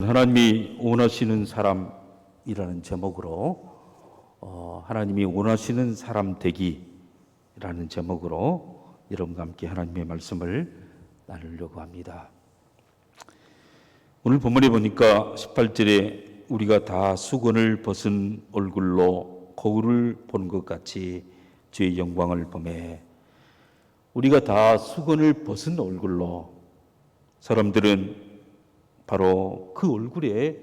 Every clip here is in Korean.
하나님이 원하시는 사람이라는 제목으로 하나님이 원하시는 사람 되기라는 제목으로 여러분과 함께 하나님의 말씀을 나누려고 합니다. 오늘 본문에 보니까 18절에 우리가 다 수건을 벗은 얼굴로 거울을 본 것 같이 주의 영광을 보매, 우리가 다 수건을 벗은 얼굴로, 사람들은 바로 그 얼굴에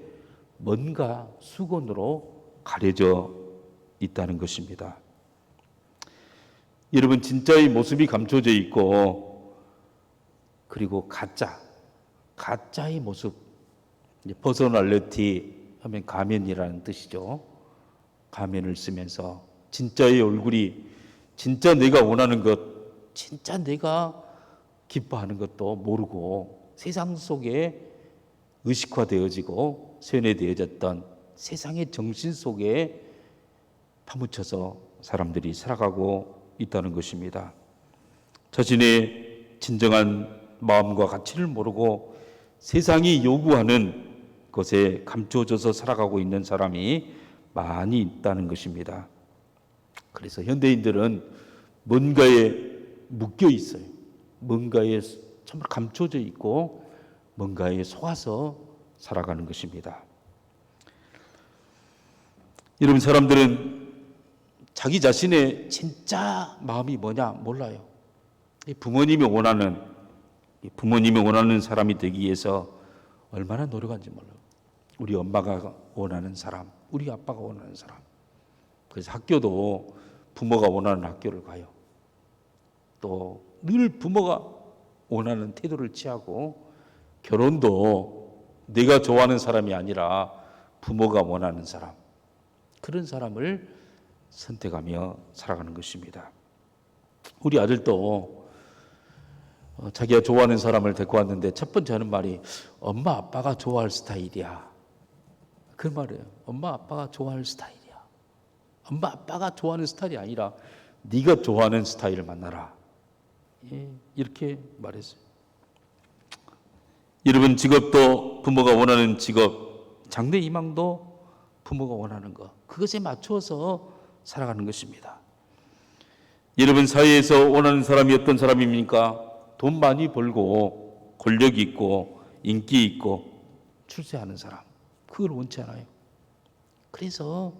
뭔가 수건으로 가려져 있다는 것입니다. 여러분, 진짜의 모습이 감춰져 있고, 그리고 가짜의 모습, 퍼스널리티 하면 가면이라는 뜻이죠. 가면을 쓰면서 진짜의 얼굴이, 진짜 내가 원하는 것, 진짜 내가 기뻐하는 것도 모르고 세상 속에 의식화되어지고 세뇌되어졌던 세상의 정신 속에 파묻혀서 사람들이 살아가고 있다는 것입니다. 자신의 진정한 마음과 가치를 모르고 세상이 요구하는 것에 감춰져서 살아가고 있는 사람이 많이 있다는 것입니다. 그래서 현대인들은 뭔가에 묶여 있어요. 뭔가에 정말 감춰져 있고 뭔가에 속아서 살아가는 것입니다. 여러분, 사람들은 자기 자신의 진짜 마음이 뭐냐 몰라요. 부모님이 원하는 사람이 되기 위해서 얼마나 노력하는지 몰라요. 우리 엄마가 원하는 사람, 우리 아빠가 원하는 사람. 그래서 학교도 부모가 원하는 학교를 가요. 또 늘 부모가 원하는 태도를 취하고, 결혼도 내가 좋아하는 사람이 아니라 부모가 원하는 사람, 그런 사람을 선택하며 살아가는 것입니다. 우리 아들도 자기가 좋아하는 사람을 데리고 왔는데 첫 번째 하는 말이 엄마 아빠가 좋아할 스타일이야. 그 말이에요. 엄마 아빠가 좋아할 스타일이야. 엄마 아빠가 좋아하는 스타일이 아니라 네가 좋아하는 스타일을 만나라. 이렇게 말했어요. 여러분, 직업도 부모가 원하는 직업, 장래 희망도 부모가 원하는 것, 그것에 맞추어서 살아가는 것입니다. 여러분, 사회에서 원하는 사람이 어떤 사람입니까? 돈 많이 벌고 권력 있고 인기 있고 출세하는 사람, 그걸 원치 않아요. 그래서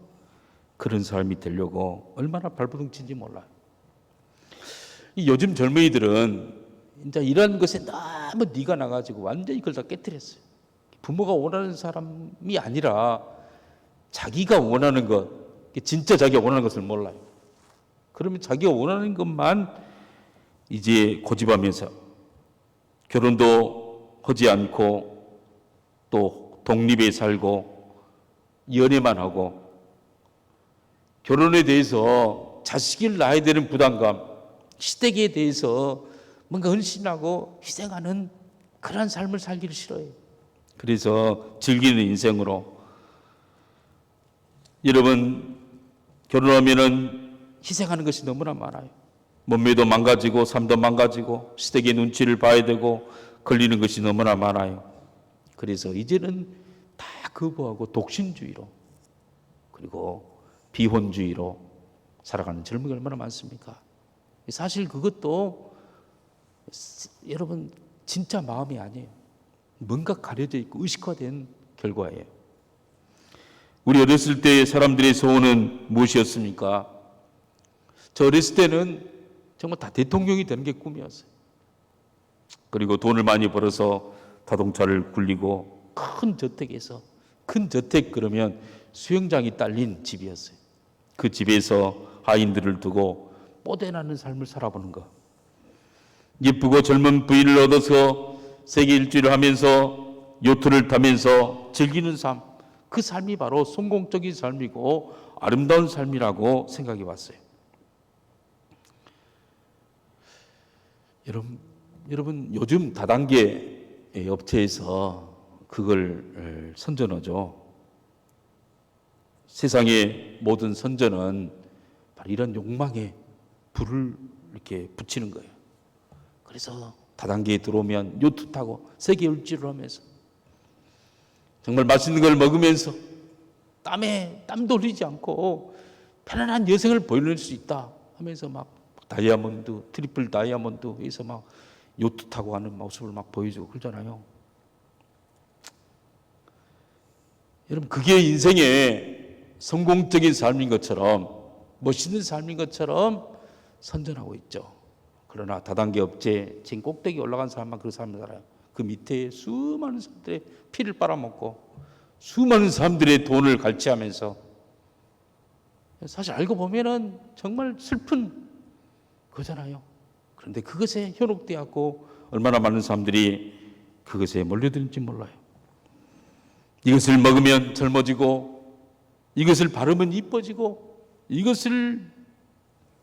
그런 사람이 되려고 얼마나 발버둥 친지 몰라요. 요즘 젊은이들은 이제 이런 것에 너무 네가 나가지고 완전히 그걸 다 깨뜨렸어요. 부모가 원하는 사람이 아니라 자기가 원하는 것, 진짜 자기가 원하는 것을 몰라요. 그러면 자기가 원하는 것만 이제 고집하면서 결혼도 하지 않고 또 독립에 살고 연애만 하고, 결혼에 대해서 자식을 낳아야 되는 부담감, 시댁에 대해서 뭔가 헌신하고 희생하는 그런 삶을 살기를 싫어해요. 그래서 즐기는 인생으로, 여러분, 결혼하면은 희생하는 것이 너무나 많아요. 몸매도 망가지고 삶도 망가지고 시댁의 눈치를 봐야 되고 걸리는 것이 너무나 많아요. 그래서 이제는 다 거부하고 독신주의로, 그리고 비혼주의로 살아가는 젊은이가 얼마나 많습니까? 사실 그것도 여러분 진짜 마음이 아니에요. 뭔가 가려져 있고 의식화된 결과예요. 우리 어렸을 때의 사람들의 소원은 무엇이었습니까? 저 어렸을 때는 정말 다 대통령이 되는 게 꿈이었어요. 그리고 돈을 많이 벌어서 자동차를 굴리고 큰 저택에서, 큰 저택 그러면 수영장이 딸린 집이었어요. 그 집에서 하인들을 두고 뽀대나는 삶을 살아보는 것. 예쁘고 젊은 부인을 얻어서 세계 일주를 하면서 요트를 타면서 즐기는 삶, 그 삶이 바로 성공적인 삶이고 아름다운 삶이라고 생각해 봤어요. 여러분 요즘 다단계 업체에서 그걸 선전하죠. 세상의 모든 선전은 바로 이런 욕망에 불을 이렇게 붙이는 거예요. 그래서 다단계에 들어오면 요트 타고 세계 일주를 하면서 정말 맛있는 걸 먹으면서 땀에 땀도 흘리지 않고 편안한 여생을 보여낼 수 있다 하면서 막 다이아몬드, 트리플 다이아몬드 해서 막 요트 타고 가는 모습을 막 보여주고 그러잖아요. 여러분, 그게 인생의 성공적인 삶인 것처럼, 멋있는 삶인 것처럼 선전하고 있죠. 그러나 다단계 업체 지금 꼭대기 올라간 사람만 그런 사람을 살아요. 그 밑에 수많은 사람들의 피를 빨아먹고 수많은 사람들의 돈을 갈취하면서, 사실 알고 보면은 정말 슬픈 거잖아요. 그런데 그것에 현혹되었고 얼마나 많은 사람들이 그것에 몰려드는지 몰라요. 이것을 먹으면 젊어지고, 이것을 바르면 이뻐지고, 이것을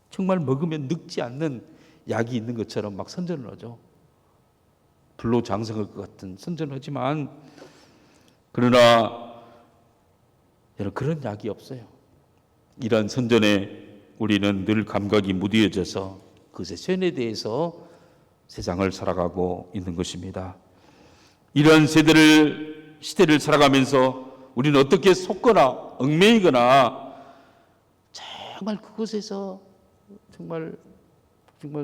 정말 먹으면 늙지 않는 약이 있는 것처럼 막 선전을 하죠. 불로장생할 것 같은 선전을 하지만, 그러나 여러분, 그런 약이 없어요. 이러한 선전에 우리는 늘 감각이 무뎌져서 그것의 선에 대해서 세상을 살아가고 있는 것입니다. 이러한 시대를 살아가면서 우리는 어떻게 속거나 얽매이거나 정말 그곳에서 정말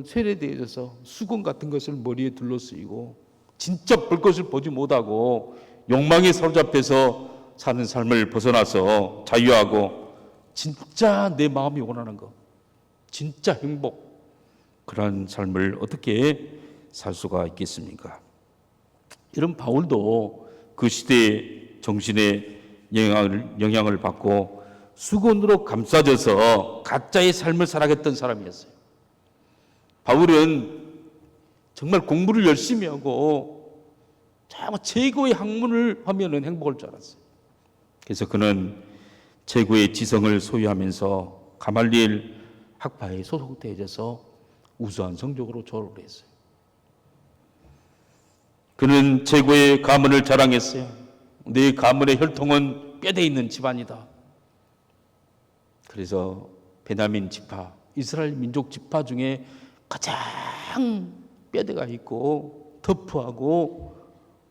쇠에 대해서 수건 같은 것을 머리에 둘러쓰이고 진짜 볼 것을 보지 못하고 욕망에 사로잡혀서 사는 삶을 벗어나서 자유하고 진짜 내 마음이 원하는 것, 진짜 행복, 그러한 삶을 어떻게 살 수가 있겠습니까? 이런 바울도 그 시대의 정신의 영향을 받고 수건으로 감싸져서 가짜의 삶을 살아갔던 사람이었어요. 바울은 정말 공부를 열심히 하고 최고의 학문을 하면은 행복할 줄 알았어요. 그래서 그는 최고의 지성을 소유하면서 가말리엘 학파에 소속되어져서 우수한 성적으로 졸업을 했어요. 그는 최고의 가문을 자랑했어요. 내 가문의 혈통은 뼈대 있는 집안이다. 그래서 베냐민 지파, 이스라엘 민족 지파 중에 가장 뼈대가 있고 터프하고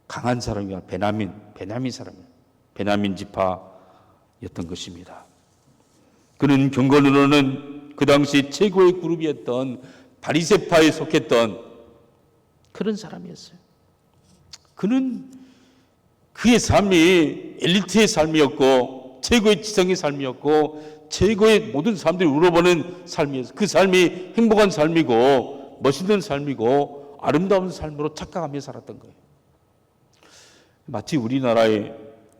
강한 사람이 베냐민 사람이에요. 베냐민 지파였던 것입니다. 그는 경건으로는 그 당시 최고의 그룹이었던 바리새파에 속했던 그런 사람이었어요. 그는 그의 삶이 엘리트의 삶이었고 최고의 지성의 삶이었고 최고의 모든 사람들이 우러보는 삶이었어요. 그 삶이 행복한 삶이고 멋있는 삶이고 아름다운 삶으로 착각하며 살았던 거예요. 마치 우리나라에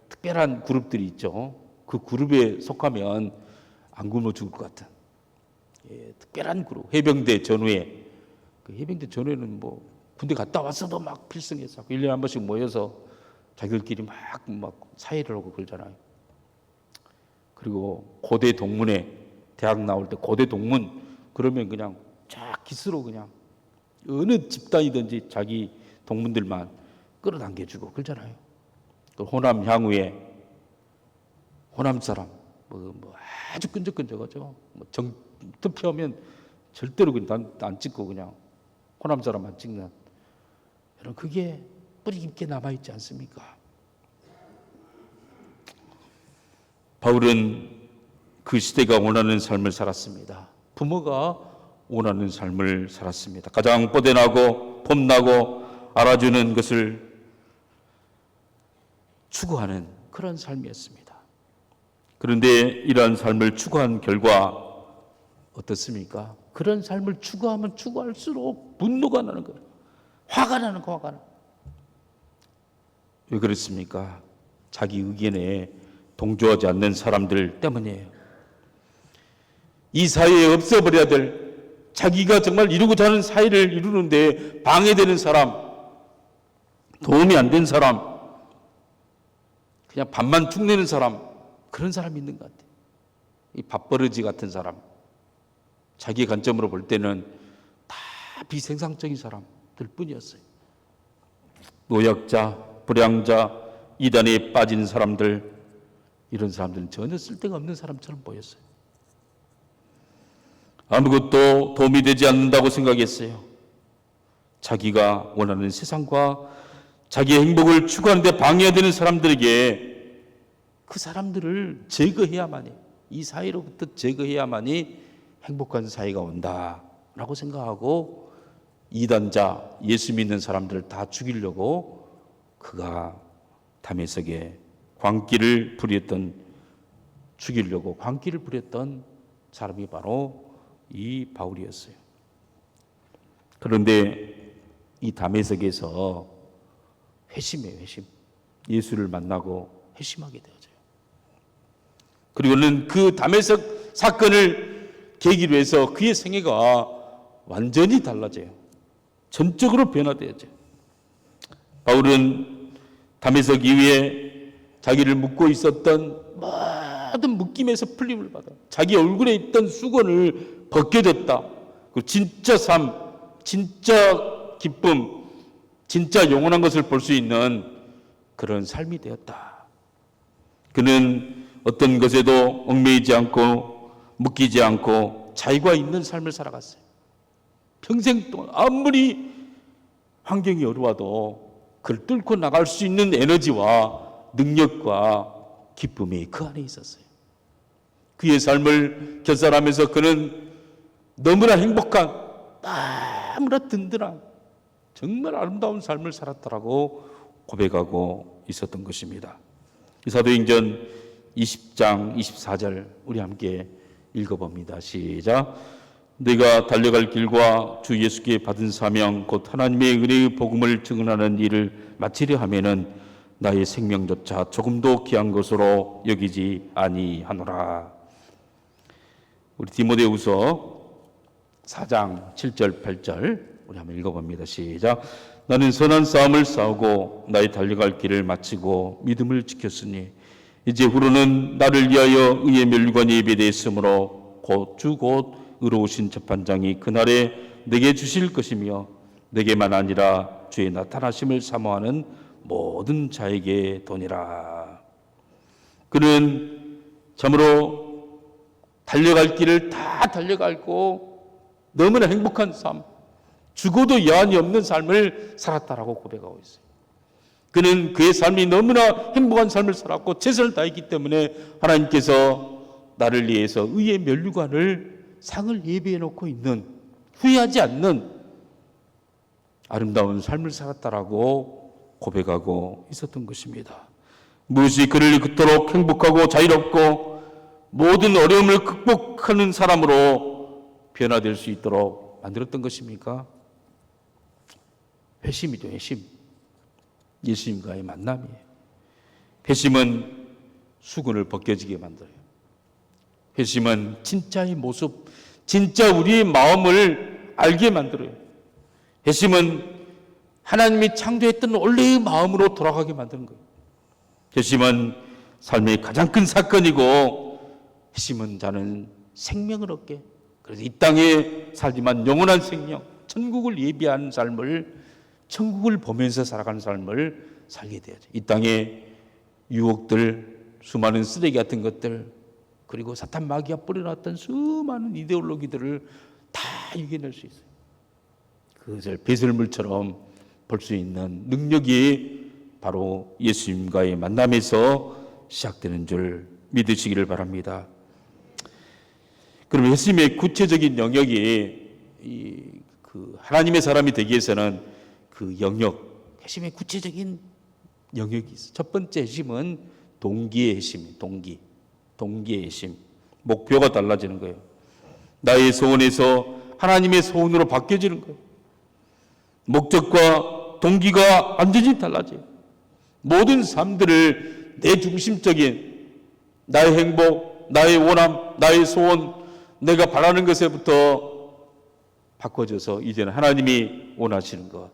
특별한 그룹들이 있죠. 그 그룹에 속하면 안 굶어 죽을 것 같은 특별한 그룹. 해병대 전후에, 그 해병대 전후에는 뭐 군대 갔다 왔어도 막 필승해서 1년에 한 번씩 모여서 자기들끼리 막 사회를 하고 그러잖아요. 그리고 고대 동문회, 대학 나올 때 고대 동문 그러면 그냥 쫙 기스로 그냥 어느 집단이든지 자기 동문들만 끌어당겨주고 그러잖아요. 그 호남 향후에 호남 사람 뭐 아주 끈적끈적하죠. 뭐 투표하면 절대로 그냥 안 찍고 그냥 호남 사람만 찍는. 여러분, 그게 뿌리 깊게 남아있지 않습니까? 바울은 그 시대가 원하는 삶을 살았습니다. 부모가 원하는 삶을 살았습니다. 가장 뻗어나고 폼나고 알아주는 것을 추구하는 그런 삶이었습니다. 그런데 이러한 삶을 추구한 결과 어떻습니까? 그런 삶을 추구하면 추구할수록 분노가 나는 거예요. 화가 나는 거예요. 화가 나는. 왜 그렇습니까? 자기 의견에 동조하지 않는 사람들 때문이에요. 이 사회에 없애버려야 될, 자기가 정말 이루고자 하는 사회를 이루는데 방해되는 사람, 도움이 안 된 사람, 그냥 밥만 축내는 사람, 그런 사람이 있는 것 같아요. 이 밥버러지 같은 사람, 자기 관점으로 볼 때는 다 비생산적인 사람들 뿐이었어요. 노약자, 불량자, 이단에 빠진 사람들, 이런 사람들은 전혀 쓸데가 없는 사람처럼 보였어요. 아무것도 도움이 되지 않는다고 생각했어요. 자기가 원하는 세상과 자기의 행복을 추구하는 데 방해가 되는 사람들에게 그 사람들을 제거해야만이, 이 사회로부터 제거해야만이 행복한 사회가 온다라고 생각하고 이단자, 예수 믿는 사람들을 다 죽이려고 그가 다메섹에 광기를 부렸던, 죽이려고 광기를 부렸던 사람이 바로 이 바울이었어요. 그런데 이 다메섹에서 회심해요, 회심. 예수를 만나고 회심하게 되어져요. 그리고는 그 다메섹 사건을 계기로 해서 그의 생애가 완전히 달라져요. 전적으로 변화되어져요. 바울은 다메섹 이후에 자기를 묶고 있었던 모든 묶임에서 풀림을 받아 자기 얼굴에 있던 수건을 벗겨졌다. 그리고 진짜 삶, 진짜 기쁨, 진짜 영원한 것을 볼 수 있는 그런 삶이 되었다. 그는 어떤 것에도 얽매이지 않고 묶이지 않고 자유가 있는 삶을 살아갔어요. 평생 동안 아무리 환경이 어려워도 그를 뚫고 나갈 수 있는 에너지와 능력과 기쁨이 그 안에 있었어요. 그의 삶을 결산하면서 그는 너무나 행복한, 너무나 든든한, 정말 아름다운 삶을 살았다라고 고백하고 있었던 것입니다. 사도행전 20장 24절 우리 함께 읽어봅니다. 시작. 내가 달려갈 길과 주 예수께 받은 사명 곧 하나님의 은혜의 복음을 증언하는 일을 마치려 하면은 나의 생명조차 조금도 귀한 것으로 여기지 아니하노라. 우리 디모데후서 4장 7절 8절 우리 한번 읽어봅니다. 시작. 나는 선한 싸움을 싸우고 나의 달려갈 길을 마치고 믿음을 지켰으니 이제 후로는 나를 위하여 의의 면류관이 예비되었으므로 곧 의로우신 재판장이 그날에 내게 주실 것이며 내게만 아니라 주의 나타나심을 사모하는 모든 자에게 도니라. 그는 참으로 달려갈 길을 다 달려가고 너무나 행복한 삶, 죽어도 여한이 없는 삶을 살았다라고 고백하고 있어요. 그는 그의 삶이 너무나 행복한 삶을 살았고 최선을 다했기 때문에 하나님께서 나를 위해서 의의 면류관을 상을 예비해 놓고 있는, 후회하지 않는 아름다운 삶을 살았다라고 고백하고 있었던 것입니다. 무엇이 그를 그토록 행복하고 자유롭고 모든 어려움을 극복하는 사람으로 변화될 수 있도록 만들었던 것입니까? 회심이죠, 회심. 예수님과의 만남이에요. 회심은 수건을 벗겨지게 만들어요. 회심은 진짜의 모습, 진짜 우리의 마음을 알게 만들어요. 회심은 하나님이 창조했던 원래의 마음으로 돌아가게 만드는 거예요. 회심은 삶의 가장 큰 사건이고, 회심은 자는 생명을 얻게, 그래서 이 땅에 살지만 영원한 생명, 천국을 예비한 삶을, 천국을 보면서 살아가는 삶을 살게 되어죠. 이 땅에 유혹들, 수많은 쓰레기 같은 것들, 그리고 사탄 마귀가 뿌려놨던 수많은 이데올로기들을 다 이겨낼 수 있어요. 그것을 배설물처럼 볼 수 있는 능력이 바로 예수님과의 만남에서 시작되는 줄 믿으시기를 바랍니다. 그럼 예수님의 구체적인 영역이 하나님의 사람이 되기 위해서는 그 영역, 핵심의 구체적인 영역이 있어요. 첫 번째 핵심은 동기의 핵심이에요. 동기의 핵심. 목표가 달라지는 거예요. 나의 소원에서 하나님의 소원으로 바뀌어지는 거예요. 목적과 동기가 완전히 달라져요. 모든 삶들을 내 중심적인 나의 행복, 나의 원함, 나의 소원, 내가 바라는 것에부터 바꿔져서 이제는 하나님이 원하시는 것,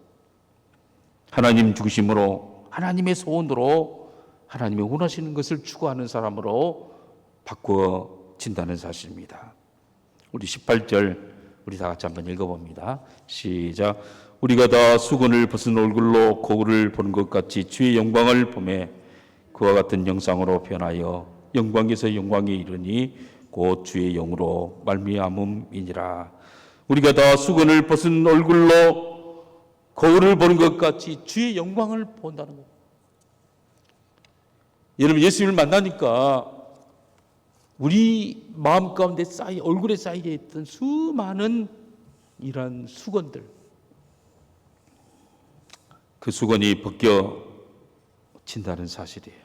하나님 중심으로, 하나님의 소원으로 하나님이 원하시는 것을 추구하는 사람으로 바꿔진다는 사실입니다. 우리 18절 우리 다 같이 한번 읽어봅니다. 시작. 우리가 다 수건을 벗은 얼굴로 거울을 보는 것 같이 주의 영광을 보매 그와 같은 형상으로 변하여 영광에서 영광에 이르니 곧 주의 영으로 말미암음이니라. 우리가 다 수건을 벗은 얼굴로 거울을 보는 것 같이 주의 영광을 본다는 거예요. 여러분, 예수님을 만나니까 우리 마음 가운데 얼굴에 쌓이게 있던 수많은 이러한 수건들, 그 수건이 벗겨진다는 사실이에요.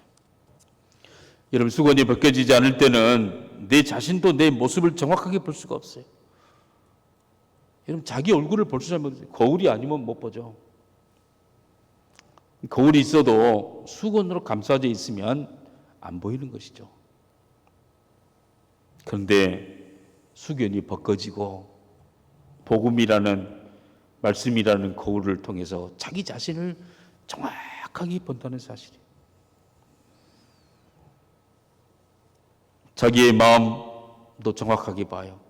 여러분, 수건이 벗겨지지 않을 때는 내 자신도 내 모습을 정확하게 볼 수가 없어요. 여러분, 자기 얼굴을 볼 수 있으면 거울이 아니면 못 보죠. 거울이 있어도 수건으로 감싸져 있으면 안 보이는 것이죠. 그런데 수건이 벗겨지고 복음이라는 말씀이라는 거울을 통해서 자기 자신을 정확하게 본다는 사실이에요. 자기의 마음도 정확하게 봐요.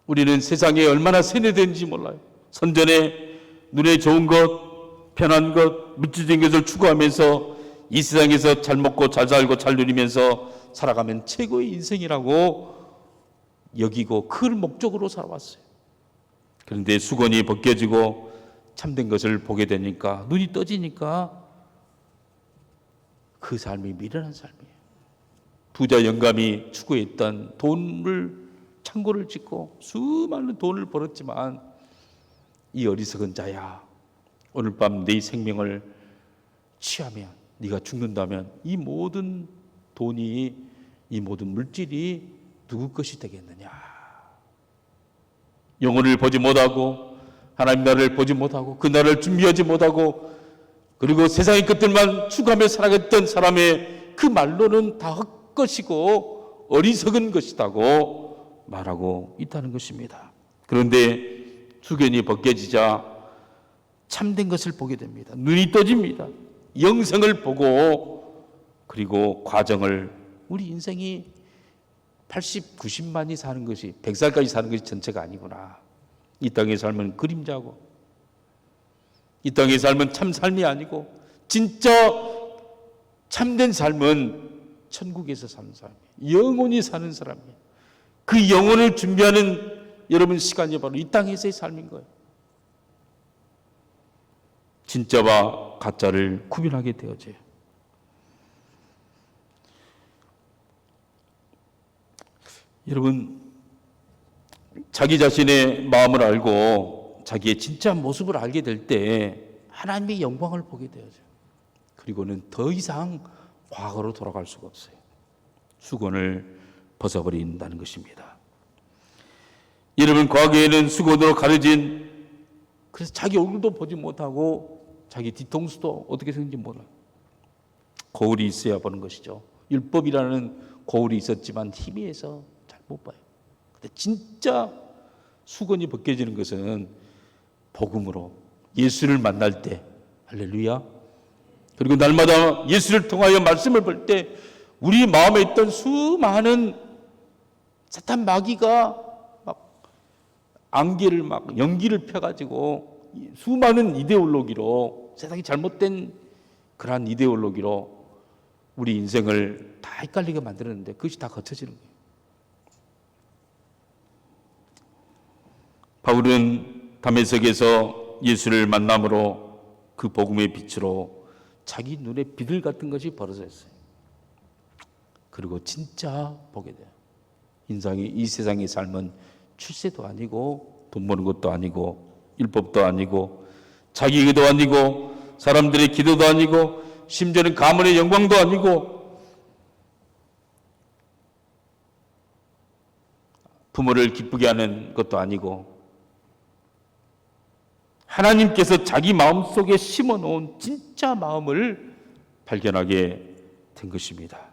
우리는 세상에 얼마나 세뇌되는지 몰라요. 선전에 눈에 좋은 것, 편한 것, 물질적인 것을 추구하면서 이 세상에서 잘 먹고 잘 살고 잘 누리면서 살아가면 최고의 인생이라고 여기고 그 목적으로 살아왔어요. 그런데 수건이 벗겨지고 참된 것을 보게 되니까, 눈이 떠지니까 그 삶이 미련한 삶이에요. 부자 영감이 추구했던 돈을 창고를 짓고 수많은 돈을 벌었지만, 이 어리석은 자야, 오늘 밤 네 생명을 취하면, 네가 죽는다면 이 모든 돈이, 이 모든 물질이 누구 것이 되겠느냐. 영혼을 보지 못하고 하나님 나라를 보지 못하고 그 나라를 준비하지 못하고 그리고 세상의 것들만 추구하며 살아갔던 사람의 그 말로는 다 헛것이고 어리석은 것이라고 말하고 있다는 것입니다. 그런데 수건이 벗겨지자 참된 것을 보게 됩니다. 눈이 떠집니다. 영생을 보고, 그리고 과정을, 우리 인생이 80, 90만이 사는 것이, 100살까지 사는 것이 전체가 아니구나. 이 땅의 삶은 그림자고, 이 땅의 삶은 참 삶이 아니고, 진짜 참된 삶은 천국에서 사는 사람이에요. 영원히 사는 사람이에요. 그 영혼을 준비하는 여러분 시간이 바로 이 땅에서의 삶인 거예요. 진짜와 가짜를 구분하게 되어져요. 여러분, 자기 자신의 마음을 알고 자기의 진짜 모습을 알게 될 때 하나님의 영광을 보게 되어져요. 그리고는 더 이상 과거로 돌아갈 수가 없어요. 수건을 벗어버린다는 것입니다. 여러분, 과거에는 수건으로 가려진, 그래서 자기 얼굴도 보지 못하고 자기 뒤통수도 어떻게 생긴지 몰라요. 거울이 있어야 보는 것이죠. 율법이라는 거울이 있었지만 희미해서 잘 못 봐요. 근데 진짜 수건이 벗겨지는 것은 복음으로 예수를 만날 때, 할렐루야. 그리고 날마다 예수를 통하여 말씀을 볼 때 우리 마음에 있던 수많은 사탄 마귀가 막 안개를 막 연기를 펴가지고 수많은 이데올로기로, 세상이 잘못된 그러한 이데올로기로 우리 인생을 다 헷갈리게 만들었는데 그것이 다 거쳐지는 거예요. 바울은 다메섹에서 예수를 만남으로 그 복음의 빛으로 자기 눈에 비들 같은 것이 벌어졌어요. 그리고 진짜 보게 돼요. 인상이, 이 세상의 삶은 출세도 아니고 돈 버는 것도 아니고 율법도 아니고 자기 의도 아니고 사람들의 기도도 아니고 심지어는 가문의 영광도 아니고 부모를 기쁘게 하는 것도 아니고 하나님께서 자기 마음속에 심어놓은 진짜 마음을 발견하게 된 것입니다.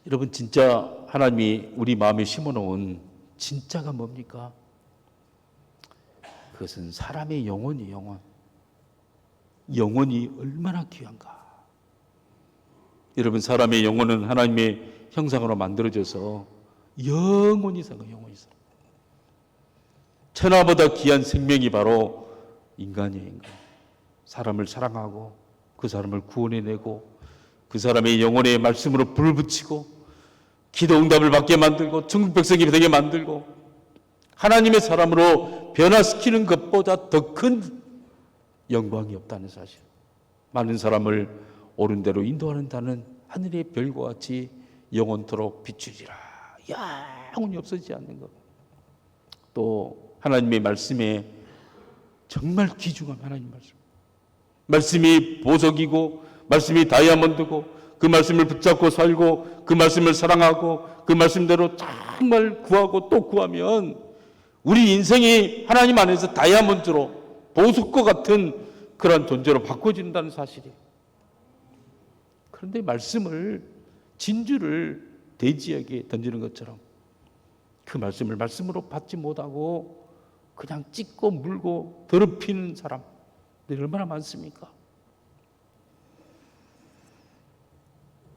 여러분, 진짜 하나님이 우리 마음에 심어놓은 진짜가 뭡니까? 그것은 사람의 영혼이, 영혼이 얼마나 귀한가. 여러분, 사람의 영혼은 하나님의 형상으로 만들어져서 영원히 살고 영원히 살아. 천하보다 귀한 생명이 바로 인간이에요. 인간. 사람을 사랑하고 그 사람을 구원해내고 그 사람의 영혼의 말씀으로 불을 붙이고 기도 응답을 받게 만들고 천국 백성이 되게 만들고 하나님의 사람으로 변화시키는 것보다 더 큰 영광이 없다는 사실. 많은 사람을 옳은 대로 인도하는다는 하늘의 별과 같이 영원토록 비추리라. 영원히 없어지지 않는 것. 또 하나님의 말씀에 정말 귀중한 하나님 말씀. 말씀이 보석이고 말씀이 다이아몬드고 그 말씀을 붙잡고 살고 그 말씀을 사랑하고 그 말씀대로 정말 구하고 또 구하면 우리 인생이 하나님 안에서 다이아몬드로 보석과 같은 그런 존재로 바꿔진다는 사실이에요. 그런데 말씀을 진주를 대지에게 던지는 것처럼 그 말씀을 말씀으로 받지 못하고 그냥 찢고 물고 더럽히는 사람들이 얼마나 많습니까?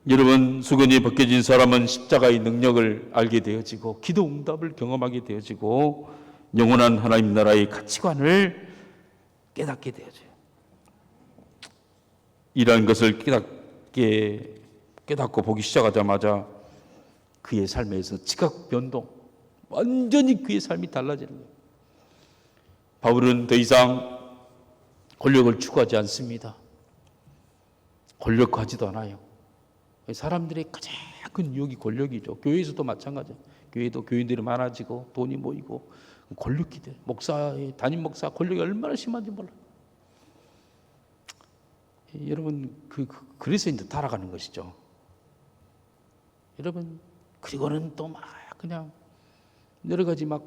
여러분, 수건이 벗겨진 사람은 십자가의 능력을 알게 되어지고 기도 응답을 경험하게 되어지고 영원한 하나님 나라의 가치관을 깨닫게 되어져요. 이러한 것을 깨닫고 보기 시작하자마자 그의 삶에서 지각 변동, 완전히 그의 삶이 달라지는 거예요. 바울은 더 이상 권력을 추구하지 않습니다. 권력하지도 않아요. 사람들의 가장 큰 유혹이 권력이죠. 교회에서도 마찬가지예요. 교회도 교인들이 많아지고 돈이 모이고 권력이 돼. 담임 목사 권력이 얼마나 심한지 몰라요. 여러분 그래서 이제 타락하는 것이죠. 여러분 그리고는 또 막 그냥 여러 가지 막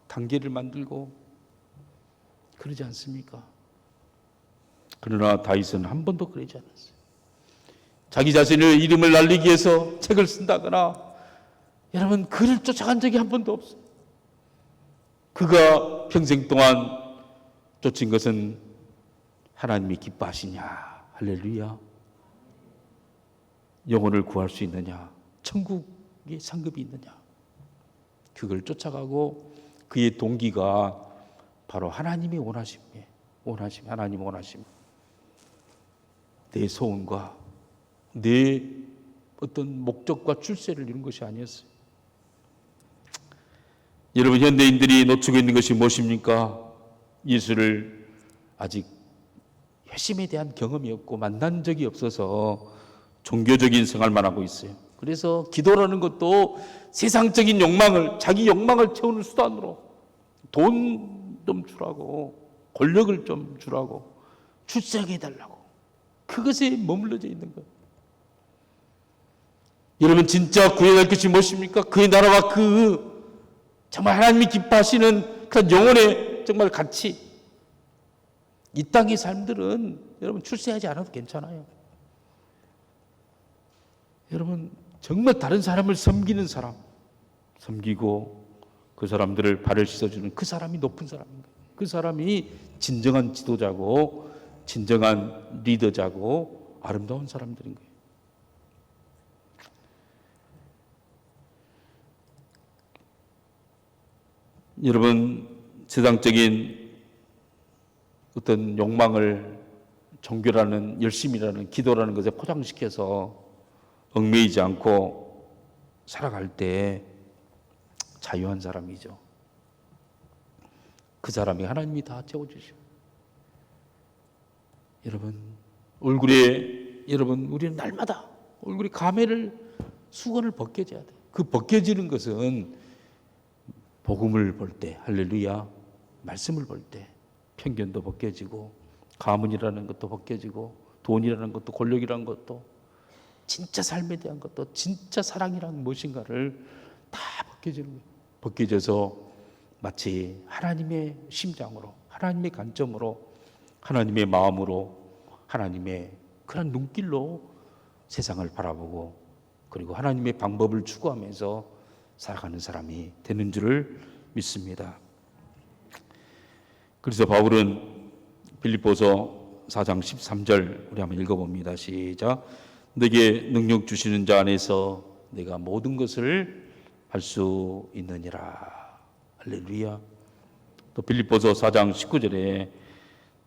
단계를 만들고 그러지 않습니까? 그러나 다윗은 한 번도 그러지 않았어요. 자기 자신의 이름을 날리기 위해서 책을 쓴다거나 여러분 그를 쫓아간 적이 한 번도 없어요. 그가 평생 동안 쫓은 것은 하나님이 기뻐하시냐, 할렐루야. 영혼을 구할 수 있느냐, 천국의 상급이 있느냐, 그걸 쫓아가고 그의 동기가 바로 하나님의 원하심이에요. 하나님 원하심. 내 소원과 내 어떤 목적과 출세를 이룬 것이 아니었어요. 여러분 현대인들이 놓치고 있는 것이 무엇입니까? 예수를 아직 회심에 대한 경험이 없고 만난 적이 없어서 종교적인 생활만 하고 있어요. 그래서 기도라는 것도 세상적인 욕망을, 자기 욕망을 채우는 수단으로 돈 좀 주라고, 권력을 좀 주라고, 출세하게 해달라고, 그것에 머물러져 있는 거예요. 여러분 진짜 구해야 할 것이 무엇입니까? 그의 나라와 그 정말 하나님이 기뻐하시는 그런 영혼의 정말 가치. 이 땅의 삶들은 여러분 출세하지 않아도 괜찮아요. 여러분 정말 다른 사람을 섬기는 사람, 섬기고 그 사람들을 발을 씻어주는 그 사람이 높은 사람인 거예요. 그 사람이 진정한 지도자고 진정한 리더자고 아름다운 사람들인 거예요. 여러분 세상적인 어떤 욕망을 종교라는 열심이라는 기도라는 것에 포장시켜서 얽매이지 않고 살아갈 때 자유한 사람이죠. 그 사람이 하나님이 다 채워주시오. 여러분 얼굴에 우리는 날마다 얼굴에 가면을 수건을 벗겨져야 돼. 그 벗겨지는 것은 복음을 볼 때, 할렐루야, 말씀을 볼 때 편견도 벗겨지고 가문이라는 것도 벗겨지고 돈이라는 것도 권력이라는 것도 진짜 삶에 대한 것도 진짜 사랑이란 무엇인가를 다 벗겨지는 거예요. 벗겨져서 마치 하나님의 심장으로, 하나님의 관점으로, 하나님의 마음으로, 하나님의 그런 눈길로 세상을 바라보고 그리고 하나님의 방법을 추구하면서 살아가는 사람이 되는 줄을 믿습니다. 그래서 바울은 빌립보서 4장 13절 우리 한번 읽어봅니다. 시작. 내게 능력 주시는 자 안에서 내가 모든 것을 할 수 있느니라. 할렐루야. 또 빌립보서 4장 19절에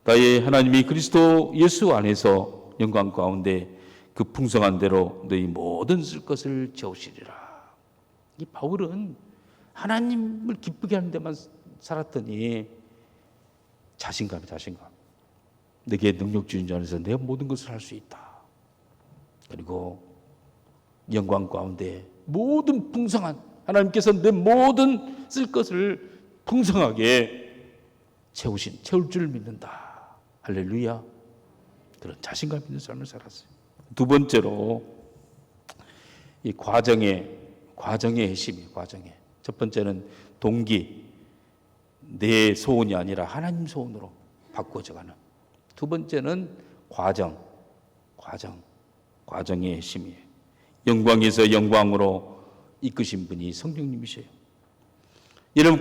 나의 하나님이 그리스도 예수 안에서 영광 가운데 그 풍성한 대로 너희 모든 쓸 것을 채우시리라. 이 바울은 하나님을 기쁘게 하는 데만 살았더니 자신감. 내게 능력 주인 자 안에서 내가 모든 것을 할 수 있다. 그리고 영광 가운데 모든 풍성한 하나님께서 내 모든 쓸 것을 풍성하게 채울 줄 믿는다. 할렐루야. 그런 자신감 있는 삶을 살았어요. 두 번째로 이 과정의 핵심이에요. 첫 번째는 동기, 내 소원이 아니라 하나님 소원으로 바꿔져가는. 두 번째는 과정의 핵심이에요. 영광에서 영광으로 이끄신 분이 성령님이세요. 여러분,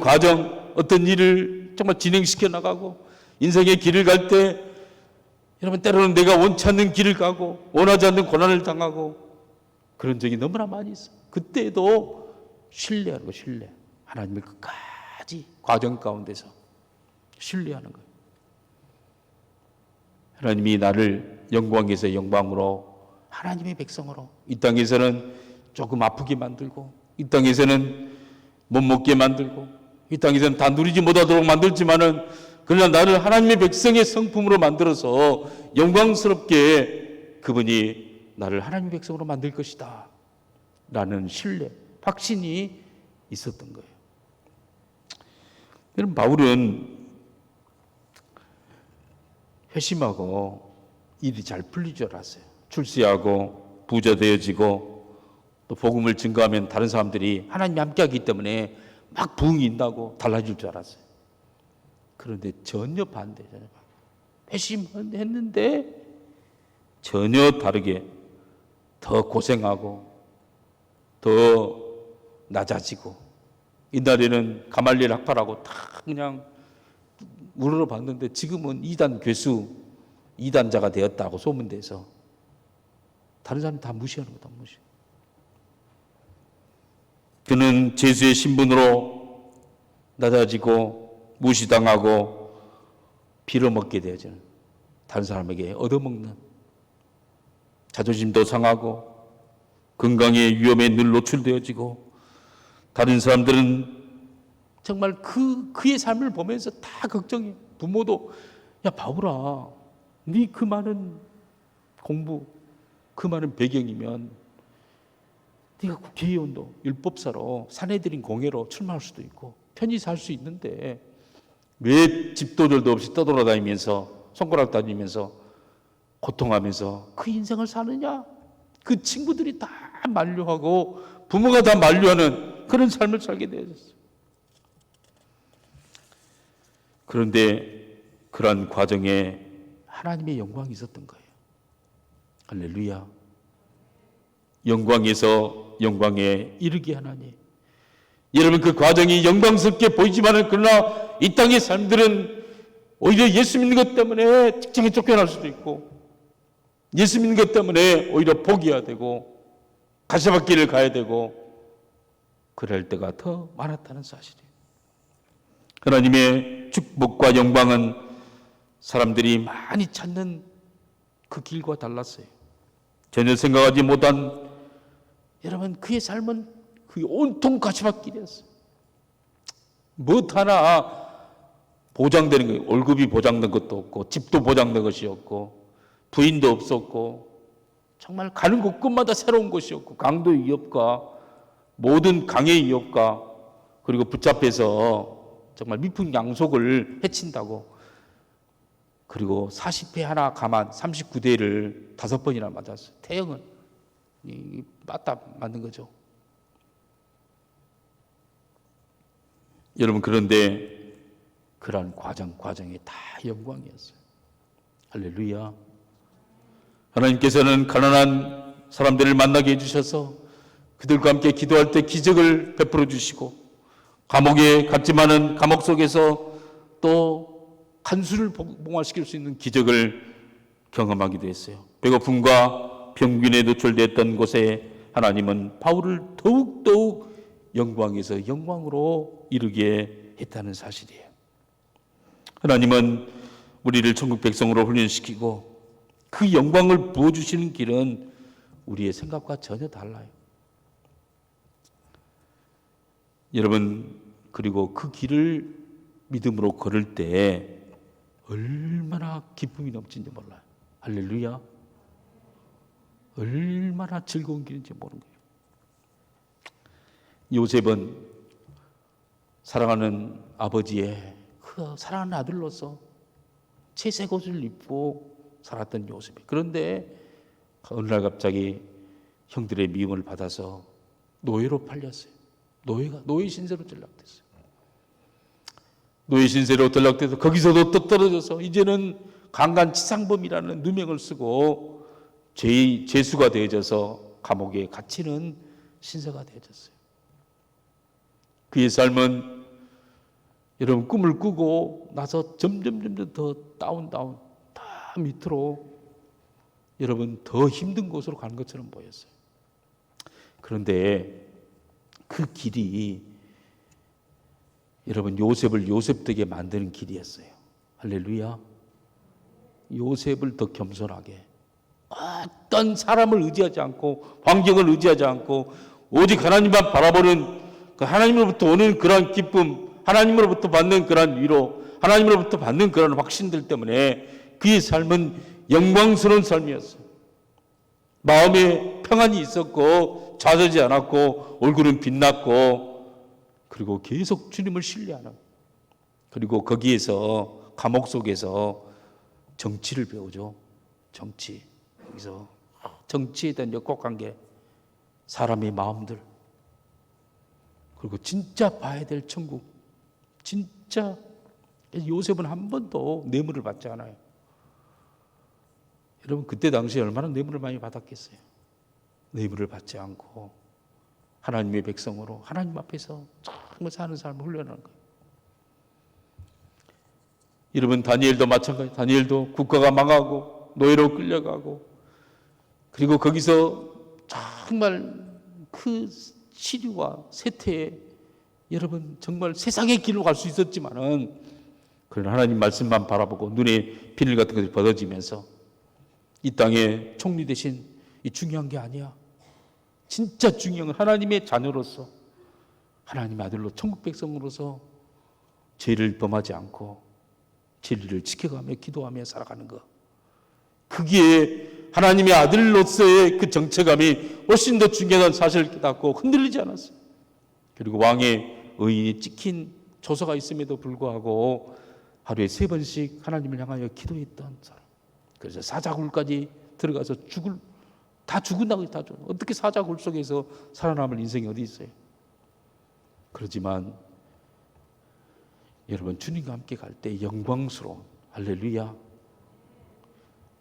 어떤 일을 정말 진행시켜 나가고 인생의 길을 갈 때 여러분, 때로는 내가 원치 않는 길을 가고 원하지 않는 고난을 당하고 그런 적이 너무나 많이 있어요. 그때도 신뢰하는 거, 하나님을 끝까지 과정 가운데서 신뢰하는 거예요. 하나님이 나를 영광에서 영광으로, 하나님의 백성으로, 이 땅에서는 조금 아프게 만들고, 이 땅에서는 못 먹게 만들고, 이 땅에서는 다 누리지 못하도록 만들지만은, 그러나 나를 하나님의 백성의 성품으로 만들어서 영광스럽게 그분이 나를 하나님의 백성으로 만들 것이다 라는 신뢰, 확신이 있었던 거예요. 여러분, 바울은 회심하고 일이 잘 풀릴 줄 알았어요. 출세하고 부자 되어지고 또 복음을 증거하면 다른 사람들이 하나님이 함께하기 때문에 막 부흥이 있다고 달라질 줄 알았어요. 그런데 전혀 반대. 회심했는데 전혀 다르게 더 고생하고 더 낮아지고, 이날에는 가말리엘 학파라고 다 그냥 물어봤는데 지금은 이단자가 되었다고 소문돼서 다른 사람이 다 무시하는 거다. 그는 제수의 신분으로 낮아지고 무시당하고 빌어먹게 되어지는, 다른 사람에게 얻어먹는, 자존심도 상하고 건강의 위험에 늘 노출되어지고, 다른 사람들은 정말 그의 삶을 보면서 다 걱정해. 부모도, 야 바울아, 네 그 많은 공부, 그 많은 배경이면 네가 국회의원도 율법사로 사내들인 공회로 출마할 수도 있고 편히 살 수 있는데 왜 집도절도 없이 떠돌아다니면서 손가락 다니면서 고통하면서 그 인생을 사느냐? 그 친구들이 다 만류하고 부모가 다 만류하는 그런 삶을 살게 되었어요. 그런데 그런 과정에 하나님의 영광이 있었던 거예요. 할렐루야. 영광에서 영광에 이르게 하나니. 여러분, 그 과정이 영광스럽게 보이지만은 그러나 이 땅의 삶들은 오히려 예수 믿는 것 때문에 직장에 쫓겨날 수도 있고, 예수 믿는 것 때문에 오히려 포기해야 되고 가시밭길을 가야 되고 그럴 때가 더 많았다는 사실이에요. 하나님의 축복과 영광은 사람들이 많이 찾는 그 길과 달랐어요. 전혀 생각하지 못한, 여러분, 그의 삶은 그 온통 가시밭길이었어요. 무엇 하나 보장되는 거예요. 월급이 보장된 것도 없고 집도 보장된 것이 없고 부인도 없었고 정말 가는 곳곳마다 새로운 곳이었고 강도의 위협과 모든 강의 위협과 그리고 붙잡혀서 정말 미풍양속을 해친다고, 그리고 40회 하나 가만 39대를 5번이나 맞았어요. 태형은 맞는 거죠. 여러분, 그런데 그러한 과정이 다 영광이었어요. 할렐루야. 하나님께서는 가난한 사람들을 만나게 해주셔서 그들과 함께 기도할 때 기적을 베풀어 주시고, 감옥에 갔지만은 감옥 속에서 또 간수를 봉화시킬 수 있는 기적을 경험하기도 했어요. 배고픔과 병균에 노출됐던 곳에 하나님은 바울을 더욱더욱 영광에서 영광으로 이르게 했다는 사실이에요. 하나님은 우리를 천국 백성으로 훈련시키고 그 영광을 부어주시는 길은 우리의 생각과 전혀 달라요. 여러분, 그리고 그 길을 믿음으로 걸을 때 얼마나 기쁨이 넘치는지 몰라요. 할렐루야. 얼마나 즐거운 길인지 모르는 거예요. 요셉은 사랑하는 아버지의 그 사랑하는 아들로서 채색 옷을 입고 살았던 요셉이, 그런데 어느 날 갑자기 형들의 미움을 받아서 노예로 팔렸어요. 노예 신세로 전락됐어요. 노예 신세로 전락돼서 거기서도 또 떨어져서 이제는 강간치상범이라는 누명을 쓰고 죄수가 되어져서 감옥에 갇히는 신세가 되어졌어요. 그의 삶은 여러분 꿈을 꾸고 나서 점점 더 다운 다 밑으로 여러분 더 힘든 곳으로 가는 것처럼 보였어요. 그런데 그 길이 여러분 요셉을 요셉되게 만드는 길이었어요. 할렐루야. 요셉을 더 겸손하게, 어떤 사람을 의지하지 않고 환경을 의지하지 않고 오직 하나님만 바라보는 그 하나님으로부터 오는 그러한 기쁨, 하나님으로부터 받는 그러한 위로, 하나님으로부터 받는 그러한 확신들 때문에 그의 삶은 영광스러운 삶이었어요. 마음에 평안이 있었고 좌절하지 않았고 얼굴은 빛났고, 그리고 계속 주님을 신뢰하는, 그리고 거기에서 감옥 속에서 정치를 배우죠. 정치. 여기서 정치에 대한 역학관계, 사람의 마음들, 그리고 진짜 봐야 될 천국. 진짜 요셉은 한 번도 뇌물을 받지 않아요. 여러분 그때 당시에 얼마나 뇌물을 많이 받았겠어요. 뇌물을 받지 않고 하나님의 백성으로 하나님 앞에서 정말 사는 삶을 훈련하는 거예요. 여러분 다니엘도 마찬가지. 다니엘도 국가가 망하고 노예로 끌려가고, 그리고 거기서 정말 그 시류와 세태에 여러분 정말 세상의 길로 갈 수 있었지만은, 그런 하나님 말씀만 바라보고 눈에 비늘 같은 것이 벗어지면서 이 땅의 총리 대신 이 중요한 게 아니야. 진짜 중요한 건 하나님의 자녀로서, 하나님의 아들로, 천국 백성으로서 죄를 범하지 않고 진리를 지켜가며 기도하며 살아가는 것. 그게 하나님의 아들로서의 그 정체감이 훨씬 더 중요한 사실을 깨닫고 흔들리지 않았어요. 그리고 왕의 의인이 찍힌 조서가 있음에도 불구하고 하루에 3번씩 하나님을 향하여 기도했던 사람. 그래서 사자굴까지 들어가서 다 죽은다고 다 죽어. 어떻게 사자굴 속에서 살아남을 인생이 어디 있어요? 그렇지만 여러분 주님과 함께 갈 때 영광스러운, 할렐루야.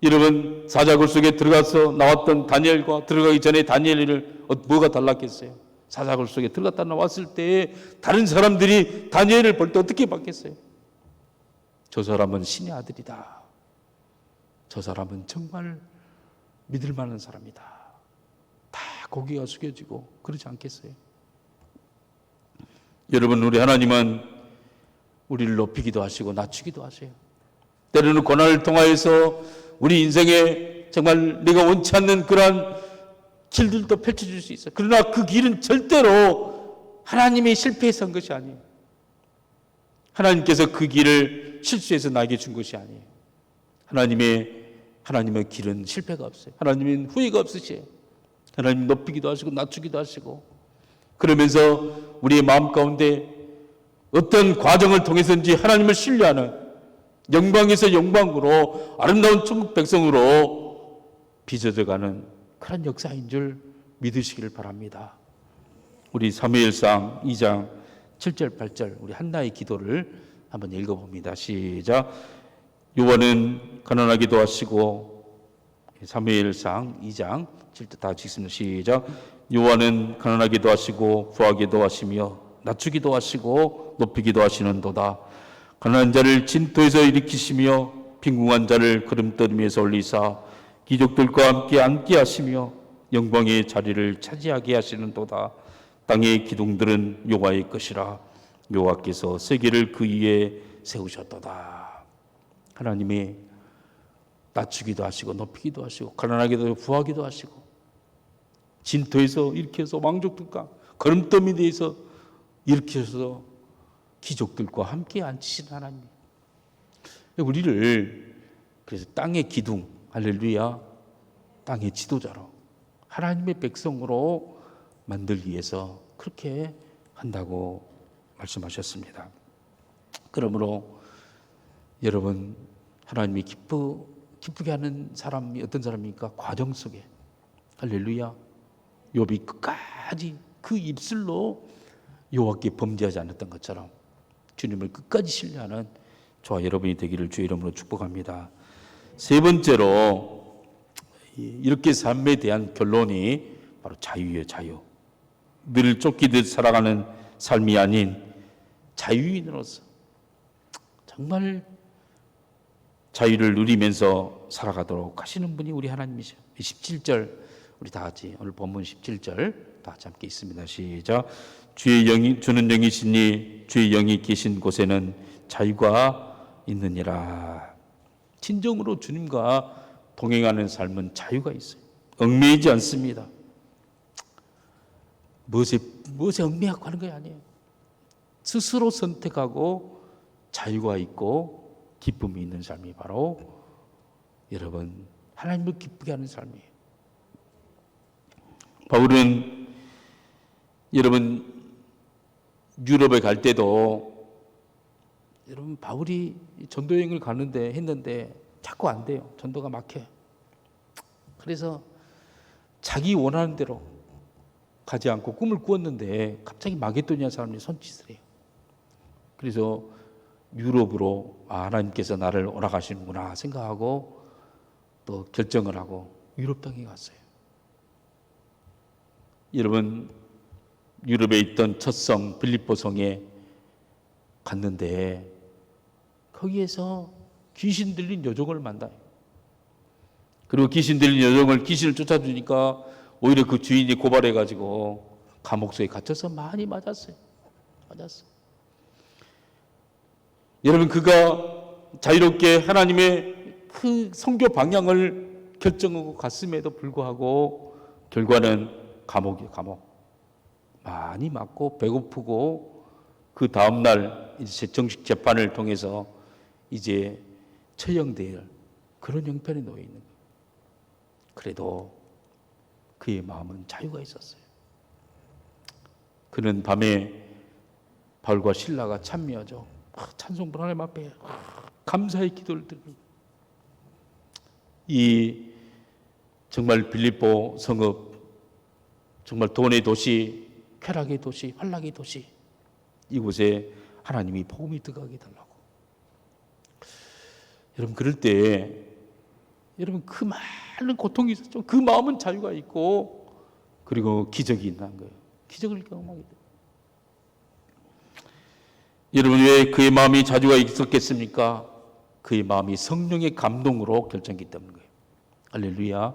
여러분 사자굴 속에 들어가서 나왔던 다니엘과 들어가기 전에 다니엘을 뭐가 달랐겠어요? 사자굴 속에 들어갔다 나왔을 때 다른 사람들이 다니엘을 볼 때 어떻게 봤겠어요? 저 사람은 신의 아들이다. 저 사람은 정말 믿을 만한 사람이다. 다 고개가 숙여지고 그러지 않겠어요? 여러분 우리 하나님은 우리를 높이기도 하시고 낮추기도 하세요. 때로는 고난을 통하여서 우리 인생에 정말 내가 원치 않는 그러한 길들도 펼쳐줄 수 있어요. 그러나 그 길은 절대로 하나님의 실패해서 한 것이 아니에요. 하나님께서 그 길을 실수해서 나에게 준 것이 아니에요. 하나님의 길은 실패가 없어요. 하나님은 후회가 없으세요. 하나님 높이기도 하시고 낮추기도 하시고, 그러면서 우리의 마음 가운데 어떤 과정을 통해서든지 하나님을 신뢰하는, 영광에서 영광으로 아름다운 천국 백성으로 빚어져가는 그런 역사인 줄 믿으시기를 바랍니다. 우리 사무엘상 2장 7절 8절 우리 한나의 기도를 한번 읽어봅니다. 시작. 여호와는 가난하기도 하시고, 사무엘상 2장 7절 다 같이 읽습니다. 시작. 여호와는 가난하기도 하시고 부하기도 하시며 낮추기도 하시고 높이기도 하시는도다. 가난한 자를 진토에서 일으키시며 빈궁한 자를 걸음더미에서 올리사 기족들과 함께 앉게 하시며 영광의 자리를 차지하게 하시는도다. 땅의 기둥들은 여호와의 것이라. 여호와께서 세계를 그 위에 세우셨도다. 하나님이 낮추기도 하시고 높이기도 하시고 가난하기도 하시고 부하기도 하시고 진토에서 일으켜서 왕족들과 걸음더미 위에서 일으켜서 귀족들과 함께 앉히신 하나님. 우리를 그래서 땅의 기둥, 할렐루야, 땅의 지도자로, 하나님의 백성으로 만들기 위해서 그렇게 한다고 말씀하셨습니다. 그러므로 여러분, 하나님이 기쁘게 하는 사람이 어떤 사람입니까? 과정 속에, 할렐루야, 욥이 끝까지 그 입술로 여호와께 범죄하지 않았던 것처럼 주님을 끝까지 신뢰하는 저와 여러분이 되기를 주의 이름으로 축복합니다. 세 번째로, 이렇게 삶에 대한 결론이 바로 자유예요. 자유. 늘 쫓기듯 살아가는 삶이 아닌 자유인으로서 정말 자유를 누리면서 살아가도록 하시는 분이 우리 하나님이죠. 17절 우리 다 같이, 오늘 본문 17절 다 같이 함께 있습니다. 시작. 주의 영이, 주는 영이시니 주의 영이 계신 곳에는 자유가 있느니라. 진정으로 주님과 동행하는 삶은 자유가 있어요. 얽매이지 않습니다. 무엇에 얽매이고 하는 게 아니에요. 스스로 선택하고 자유가 있고 기쁨이 있는 삶이 바로 여러분 하나님을 기쁘게 하는 삶이에요. 바울은 여러분 유럽에 갈 때도 여러분 바울이 전도 여행을 했는데 자꾸 안 돼요. 전도가 막혀요. 그래서 자기 원하는 대로 가지 않고 꿈을 꾸었는데 갑자기 마게도니아 사람들이 손짓을 해요. 그래서 유럽으로 하나님께서 나를 오라가시는구나 생각하고 또 결정을 하고 유럽 땅에 갔어요. 여러분 유럽에 있던 첫 성 빌립보 성에 갔는데 거기에서 귀신 들린 여종을 만나요. 그리고 귀신 들린 여종을 귀신을 쫓아주니까 오히려 그 주인이 고발해가지고 감옥소에 갇혀서 많이 맞았어요. 여러분 그가 자유롭게 하나님의 그 선교 방향을 결정하고 갔음에도 불구하고 결과는 감옥이에요. 감옥. 많이 맞고 배고프고 그 다음날 이제 정식 재판을 통해서 이제 처형될 그런 형편에 놓여 있는 거예요. 그래도 그의 마음은 자유가 있었어요. 그는 밤에 바울과 실라가 찬미하죠. 찬송부 하나님 앞에 감사의 기도를 드리고 이 정말 빌립보 성읍 정말 돈의 도시, 쾌락의 도시, 환락의 도시 이곳에 하나님이 복음이 들어가게 달라고. 여러분 그럴 때 여러분 그 많은 고통이 있었죠. 그 마음은 자유가 있고 그리고 기적이 있는 거예요. 기적을 경험하게 돼요. 여러분 왜 그의 마음이 자유가 있었겠습니까? 그의 마음이 성령의 감동으로 결정했기 때문인 거예요. 할렐루야.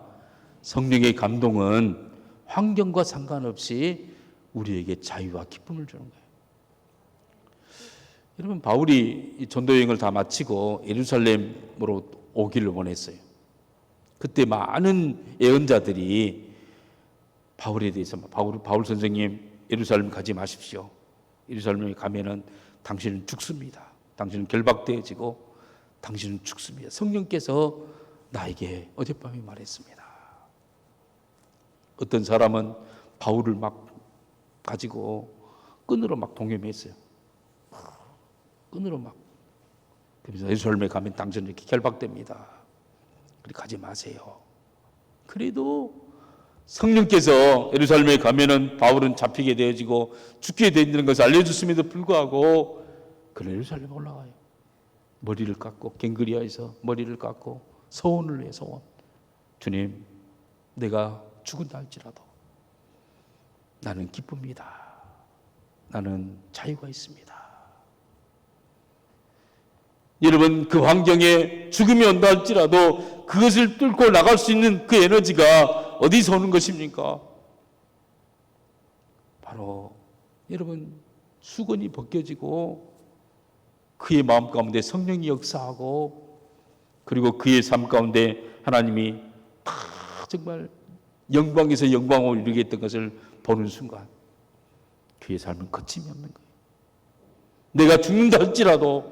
성령의 감동은 환경과 상관없이 우리에게 자유와 기쁨을 주는 거예요. 여러분 바울이 전도 여행을 다 마치고 예루살렘으로 오기를 원했어요. 그때 많은 예언자들이 바울에 대해서 바울 선생님 예루살렘 가지 마십시오. 예루살렘에 가면은 당신은 죽습니다. 당신은 결박되어지고 당신은 죽습니다. 성령께서 나에게 어젯밤에 말했습니다. 어떤 사람은 바울을 막 가지고 끈으로 막 동요했어요. 끈으로 막. 그래서 예루살렘에 가면 당신은 이렇게 결박됩니다. 그리 가지 마세요. 그래도 성령께서 예루살렘에 가면은 바울은 잡히게 되어지고 죽게 되는 것을 알려줬음에도 불구하고 그는 예루살렘에 올라가요. 머리를 깎고 갱그리아에서 머리를 깎고 소원을 해요. 소원. 주님, 내가 죽은다 할지라도 나는 기쁩니다. 나는 자유가 있습니다. 여러분 그 환경에 죽음이 온다 할지라도 그것을 뚫고 나갈 수 있는 그 에너지가 어디서 오는 것입니까? 바로 여러분 수건이 벗겨지고 그의 마음 가운데 성령이 역사하고 그리고 그의 삶 가운데 하나님이 정말 영광에서 영광으로 이루게 했던 것을 보는 순간 그의 삶은 거침이 없는 거예요. 내가 죽는다 할지라도,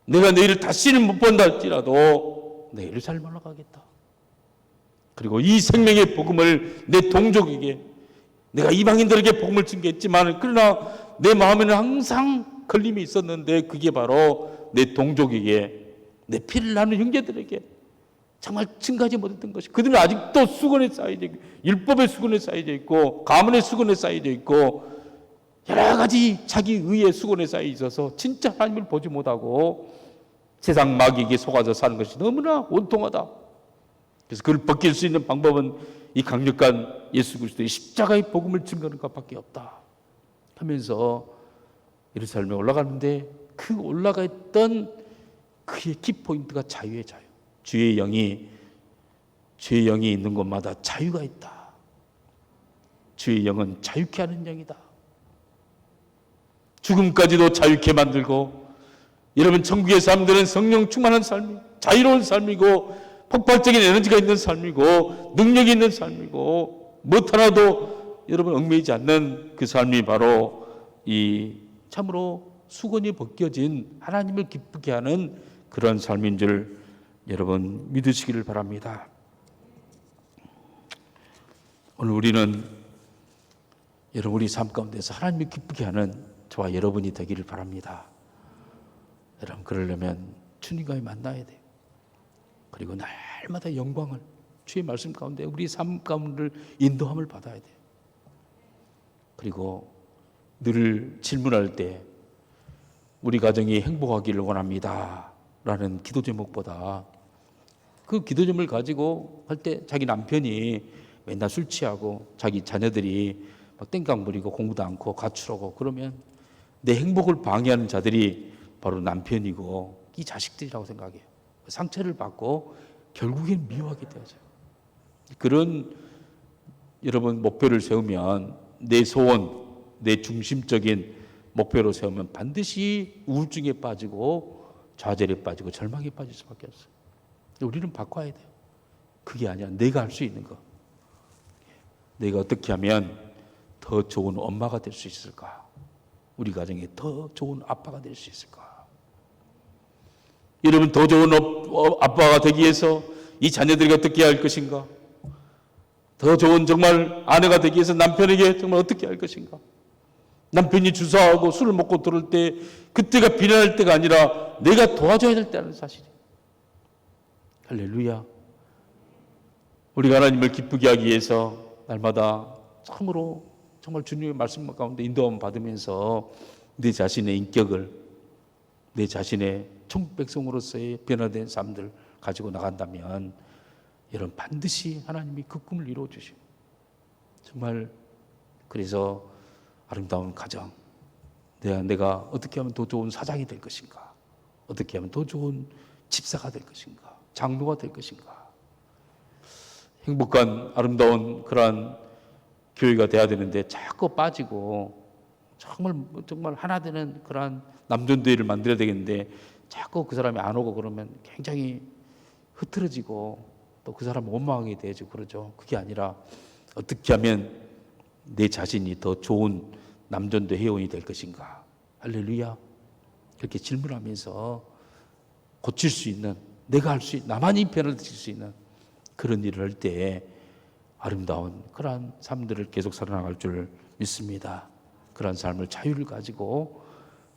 내가 내일을 다시는 못 본다 할지라도 내 예루살렘 올라가겠다. 그리고 이 생명의 복음을 내 동족에게, 내가 이방인들에게 복음을 전개했지만 그러나 내 마음에는 항상 걸림이 있었는데 그게 바로 내 동족에게, 내 피를 나누는 형제들에게 정말 증가하지 못했던 것이, 그들은 아직도 수건에 쌓여져 있고, 율법의 수건에 쌓여져 있고, 가문의 수건에 쌓여져 있고, 여러 가지 자기 의의 수건에 쌓여 있어서 진짜 하나님을 보지 못하고 세상 마귀에게 속아서 사는 것이 너무나 원통하다. 그래서 그걸 벗길 수 있는 방법은 이 강력한 예수 그리스도의 십자가의 복음을 증거하는 것밖에 없다 하면서 예루살렘에 올라가는데, 그 올라갔던 그의 키포인트가 자유의 자유. 주의 영이 있는 곳마다 자유가 있다. 주의 영은 자유케 하는 영이다. 죽음까지도 자유케 만들고, 여러분 천국의 사람들은 성령 충만한 삶이, 자유로운 삶이고, 폭발적인 에너지가 있는 삶이고, 능력이 있는 삶이고, 무엇 하나도 여러분 얽매이지 않는 그 삶이 바로 이 참으로 수건이 벗겨진 하나님을 기쁘게 하는 그런 삶인 줄 여러분 믿으시기를 바랍니다. 오늘 우리는 여러분 우리 삶 가운데서 하나님을 기쁘게 하는 저와 여러분이 되기를 바랍니다. 여러분 그러려면 주님과의 만나야 돼요. 그리고 날마다 영광을, 주의 말씀 가운데 우리 삶 가운데를 인도함을 받아야 돼요. 그리고 늘 질문할 때 우리 가정이 행복하기를 원합니다 라는 기도 제목보다 그 기도 제목을 가지고 할 때 자기 남편이 맨날 술 취하고 자기 자녀들이 막 땡깡 부리고 공부도 않고 가출하고 그러면 내 행복을 방해하는 자들이 바로 남편이고 이 자식들이라고 생각해요. 상처를 받고 결국엔 미워하게 되어져요. 그런 여러분 목표를 세우면, 내 소원, 내 중심적인 목표로 세우면 반드시 우울증에 빠지고 좌절에 빠지고 절망에 빠질 수밖에 없어요. 우리는 바꿔야 돼요. 그게 아니야. 내가 할 수 있는 거. 내가 어떻게 하면 더 좋은 엄마가 될 수 있을까? 우리 가정에 더 좋은 아빠가 될 수 있을까? 여러분 더 좋은 아빠가 되기 위해서 이 자녀들에게 어떻게 할 것인가? 더 좋은 정말 아내가 되기 위해서 남편에게 정말 어떻게 할 것인가? 남편이 주사하고 술을 먹고 들어올 때 그때가 비난할 때가 아니라 내가 도와줘야 될 때라는 사실이에요. 할렐루야. 우리가 하나님을 기쁘게 하기 위해서 날마다 참으로 정말 주님의 말씀 가운데 인도함을 받으면서 내 자신의 인격을, 내 자신의 천국 백성으로서의 변화된 삶들 가지고 나간다면 여러분 반드시 하나님이 그 꿈을 이루어 주시고, 정말 그래서 아름다운 가정, 내가 어떻게 하면 더 좋은 사장이 될 것인가, 어떻게 하면 더 좋은 집사가 될 것인가, 장로가 될 것인가, 행복한 아름다운 그러한 교회가 돼야 되는데 자꾸 빠지고 정말 하나 되는 그러한 남존대회를 만들어야 되겠는데 자꾸 그 사람이 안 오고 그러면 굉장히 흐트러지고 또 그 사람 원망하게 되죠. 그러죠. 그게 아니라 어떻게 하면 내 자신이 더 좋은 남존대 회원이 될 것인가. 할렐루야. 그렇게 질문하면서 고칠 수 있는, 내가 할 수 있는, 나만이 변화를 드릴 수 있는 그런 일을 할 때 아름다운 그러한 삶들을 계속 살아나갈 줄 믿습니다. 그러한 삶을 자유를 가지고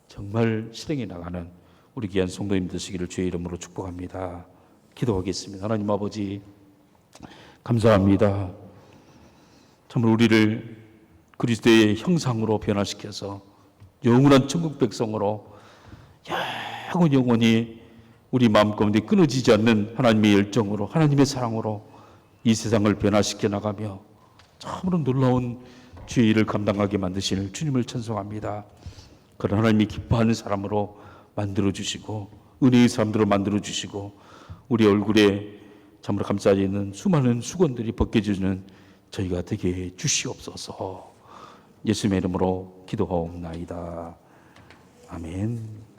정말 실행해 나가는 우리 귀한 성도님 되시기를 주의 이름으로 축복합니다. 기도하겠습니다. 하나님 아버지 감사합니다. 정말 우리를 그리스도의 형상으로 변화시켜서 영원한 천국 백성으로 영원히 우리 마음 가운데 끊어지지 않는 하나님의 열정으로, 하나님의 사랑으로 이 세상을 변화시켜 나가며 참으로 놀라운 주의 일을 감당하게 만드실 주님을 찬송합니다. 그런 하나님이 기뻐하는 사람으로 만들어주시고 은혜의 사람들로 만들어주시고 우리 얼굴에 참으로 감싸져 있는 수많은 수건들이 벗겨지는 저희가 되게 해 주시옵소서. 예수님의 이름으로 기도하옵나이다. 아멘.